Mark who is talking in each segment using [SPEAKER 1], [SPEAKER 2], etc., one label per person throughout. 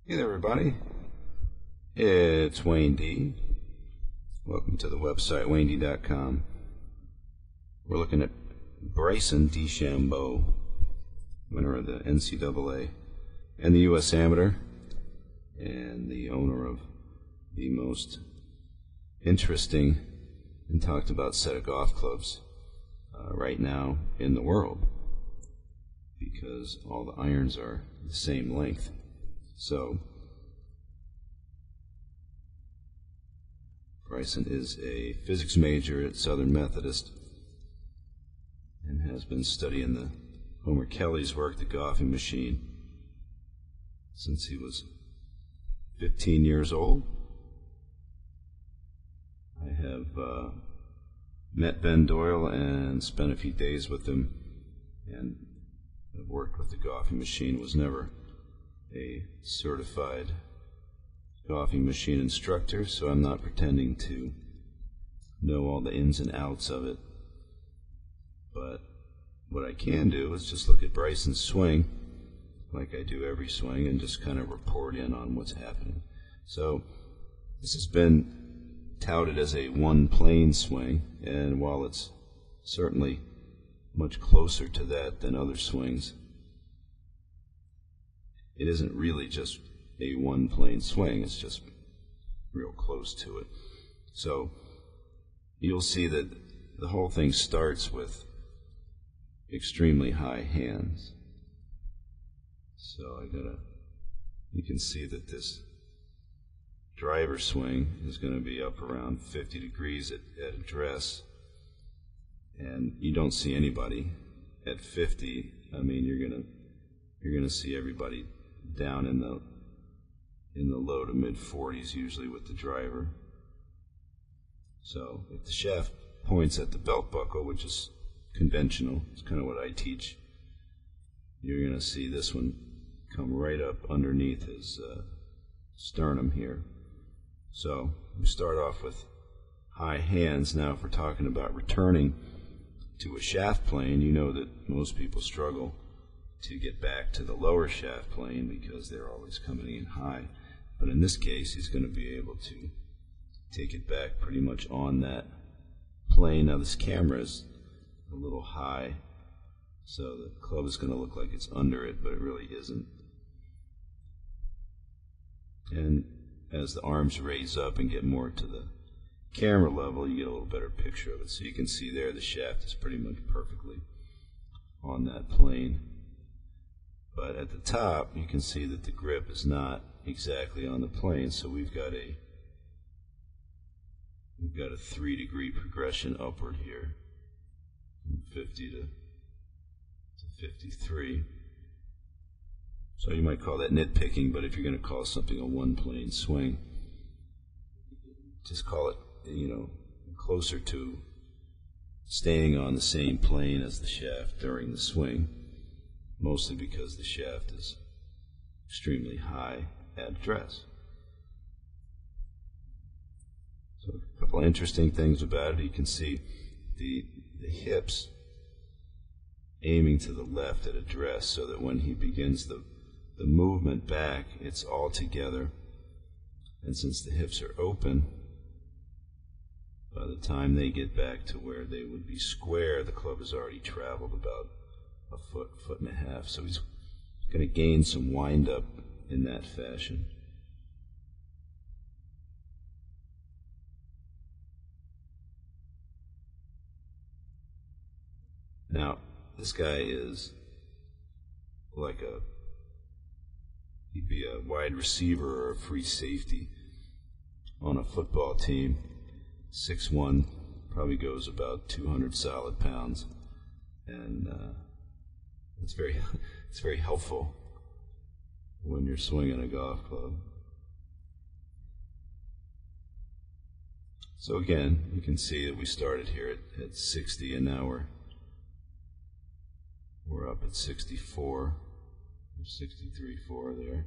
[SPEAKER 1] Hey there, everybody. It's Wayne D. Welcome to the website, WayneD.com. We're looking at Bryson DeChambeau, winner of the NCAA and the U.S. Amateur, and the owner of the most interesting and talked about set of golf clubs right now in the world, because all the irons are the same length. So, Bryson is a physics major at Southern Methodist and has been studying the Homer Kelly's work, the golfing machine, since he was 15 years old. I have met Ben Doyle and spent a few days with him, and have worked with the golfing machine. Was never a certified golfing machine instructor, so I'm not pretending to know all the ins and outs of it. But what I can do is just look at Bryson's swing, like I do every swing, and just kind of report in on what's happening. So this has been touted as a one-plane swing, and while it's certainly much closer to that than other swings, it isn't really just a one-plane swing. It's just real close to it. So you'll see that the whole thing starts with extremely high hands. So you can see that this driver swing is going to be up around 50 degrees at address, and you don't see anybody at 50. I mean, you're gonna see everybody down in the low to mid 40s usually with the driver. So if the shaft points at the belt buckle, which is conventional, it's kind of what I teach, you're going to see this one come right up underneath his sternum here. So we start off with high hands. Now if we're talking about returning to a shaft plane, you know that most people struggle to get back to the lower shaft plane because they're always coming in high. But in this case, he's going to be able to take it back pretty much on that plane. Now this camera is a little high, so the club is going to look like it's under it, but it really isn't. And as the arms raise up and get more to the camera level, you get a little better picture of it. So you can see there the shaft is pretty much perfectly on that plane. But at the top, you can see that the grip is not exactly on the plane, so we've got a 3-degree progression upward here, from 50 to 53. So you might call that nitpicking, but if you're going to call something a one-plane swing, just call it, closer to staying on the same plane as the shaft during the swing, mostly because the shaft is extremely high at address. So a couple of interesting things about it. You can see the hips aiming to the left at address, so that when he begins the movement back, it's all together. And since the hips are open, by the time they get back to where they would be square, the club has already traveled about a foot and a half. So he's going to gain some wind up in that fashion. Now, this guy is like he'd be a wide receiver or a free safety on a football team. 6'1", probably goes about 200 solid pounds, and it's very helpful when you're swinging a golf club. So again, you can see that we started here at 60, and now we're up at 64. There's 63.4 there.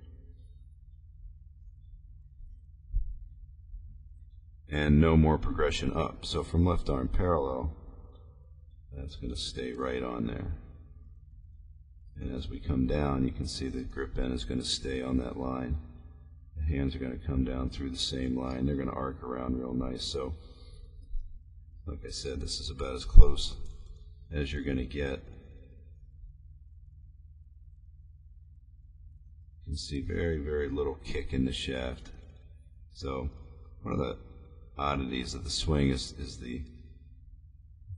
[SPEAKER 1] And no more progression up. So from left arm parallel, that's going to stay right on there. And as we come down, you can see the grip end is going to stay on that line. hands are going to come down through the same line. They're going to arc around real nice. So, like I said, this is about as close as you're going to get. You can see very, very little kick in the shaft. So, one of the oddities of the swing is the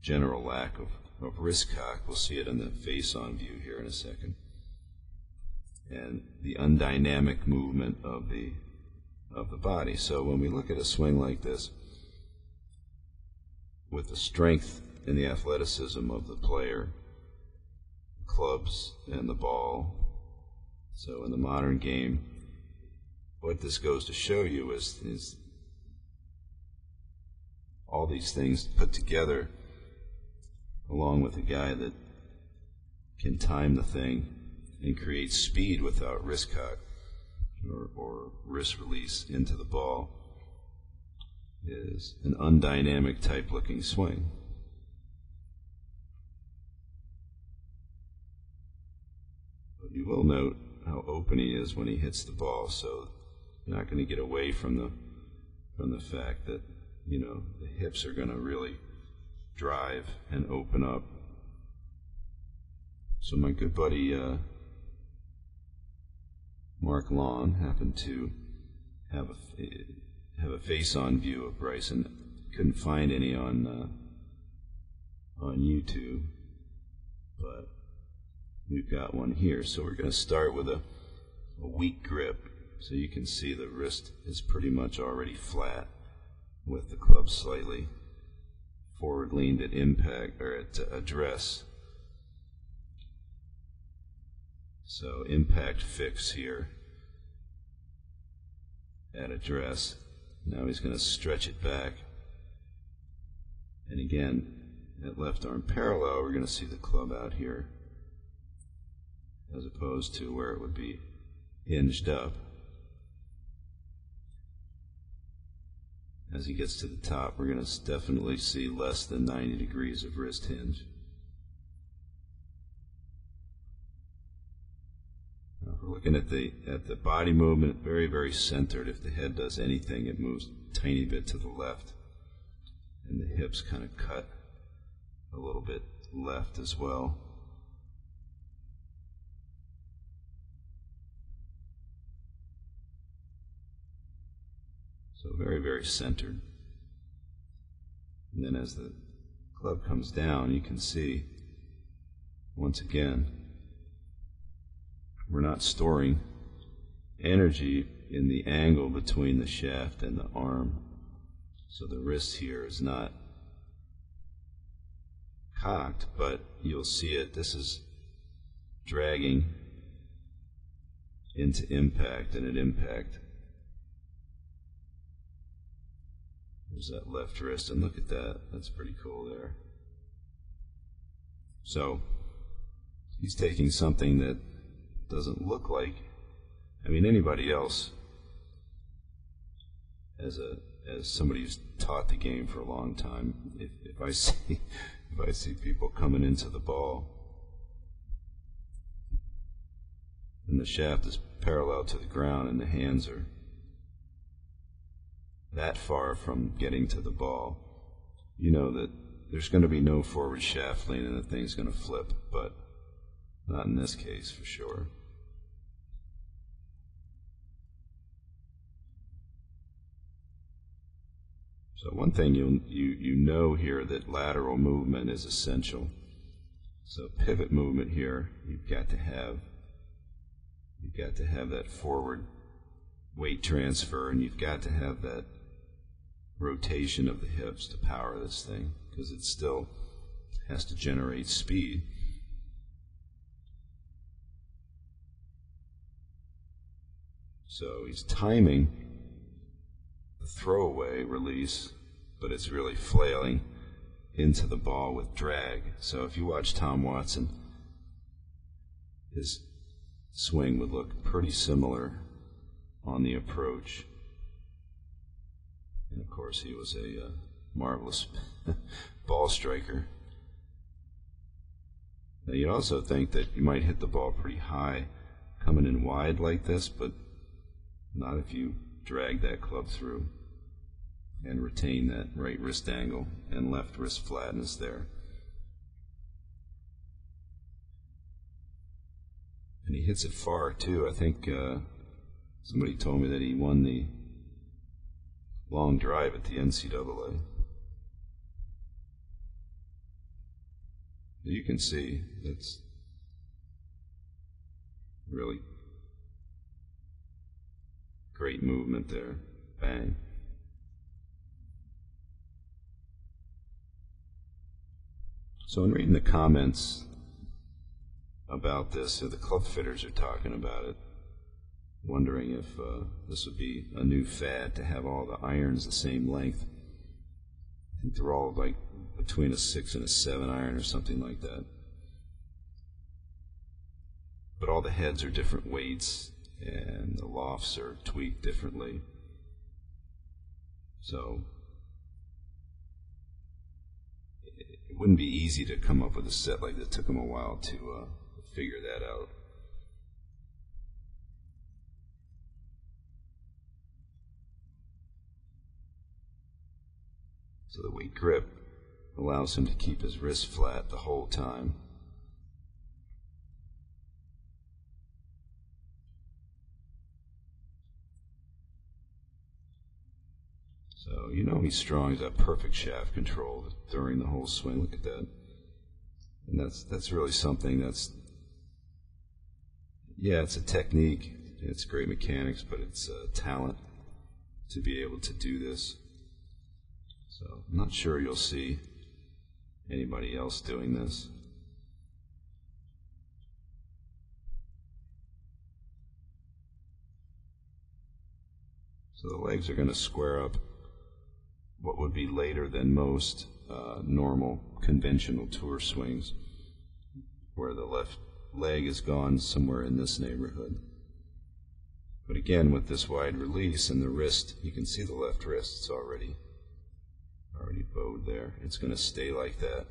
[SPEAKER 1] general lack of wrist cock. We'll see it in the face-on view here in a second. And the undynamic movement of the body. So when we look at a swing like this, with the strength and the athleticism of the player, the clubs and the ball, so in the modern game, what this goes to show you is all these things put together, along with a guy that can time the thing and create speed without wrist cock or wrist release into the ball, is an undynamic type looking swing. But you will note how open he is when he hits the ball, so you're not going to get away from the fact that, you know, the hips are going to really drive and open up. So my good buddy Mark Long happened to have a face-on view of Bryson. Couldn't find any on YouTube, but we've got one here. So we're going to start with a weak grip. So you can see the wrist is pretty much already flat, with the club slightly forward leaned at impact or at address. So impact fix here at address. Now he's going to stretch it back. And again, at left arm parallel, we're going to see the club out here, as opposed to where it would be hinged up. As he gets to the top, we're going to definitely see less than 90 degrees of wrist hinge. Now, if we're looking at the body movement, very, very centered. If the head does anything, it moves a tiny bit to the left, and the hips kind of cut a little bit left as well. So very, very centered. And then as the club comes down, you can see, once again, we're not storing energy in the angle between the shaft and the arm. So the wrist here is not cocked, but you'll see it. This is dragging into impact, and at impact, there's that left wrist, and look at that. That's pretty cool there. So he's taking something that doesn't look like, I mean, anybody else, as somebody who's taught the game for a long time, if I see people coming into the ball and the shaft is parallel to the ground and the hands are that far from getting to the ball, you know that there's going to be no forward shaft lean and the thing's going to flip, but not in this case for sure. So one thing you know here, that lateral movement is essential. So pivot movement here, you've got to have that forward weight transfer, and you've got to have that rotation of the hips to power this thing, because it still has to generate speed. So he's timing the throwaway release, but it's really flailing into the ball with drag. So if you watch Tom Watson, his swing would look pretty similar on the approach. And of course, he was a marvelous ball striker. Now, you'd also think that you might hit the ball pretty high coming in wide like this, but Not if you drag that club through and retain that right wrist angle and left wrist flatness there. And he hits it far too. I think somebody told me that he won the long drive at the NCAA. You can see it's really great movement there. Bang. So in reading the comments about this, the club fitters are talking about it, wondering if this would be a new fad to have all the irons the same length. I think they're all like between a 6 and a 7 iron or something like that. But all the heads are different weights and the lofts are tweaked differently. So it wouldn't be easy to come up with a set like that. It took them a while to figure that out. So the weak grip allows him to keep his wrist flat the whole time. So you know he's strong. He's got perfect shaft control during the whole swing. Look at that. And that's really something that's, yeah, it's a technique. It's great mechanics, but it's a talent to be able to do this. So I'm not sure you'll see anybody else doing this. So the legs are going to square up what would be later than most normal conventional tour swings, where the left leg is gone somewhere in this neighborhood. But again, with this wide release and the wrist, you can see the left wrist, it's already bowed there. It's going to stay like that.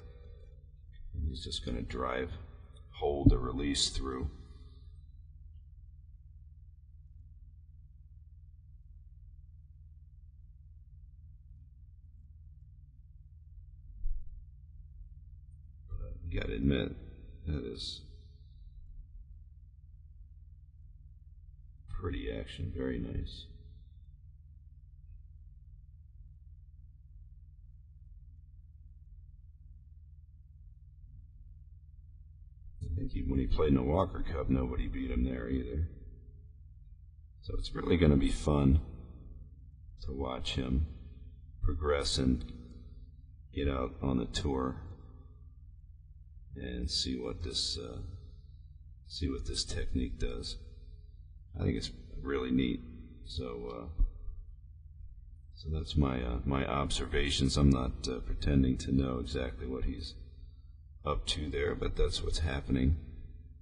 [SPEAKER 1] And he's just going to hold the release through. But you got to admit, that is pretty action, very nice. I think when he played in the Walker Cup, nobody beat him there either. So it's really going to be fun to watch him progress and get out on the tour and see what this technique does. I think it's really neat. So that's my observations. I'm not pretending to know exactly what he's up to there, but that's what's happening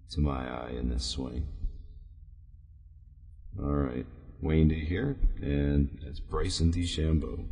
[SPEAKER 1] to my eye in this swing. All right, Wayne D here, and it's Bryson DeChambeau.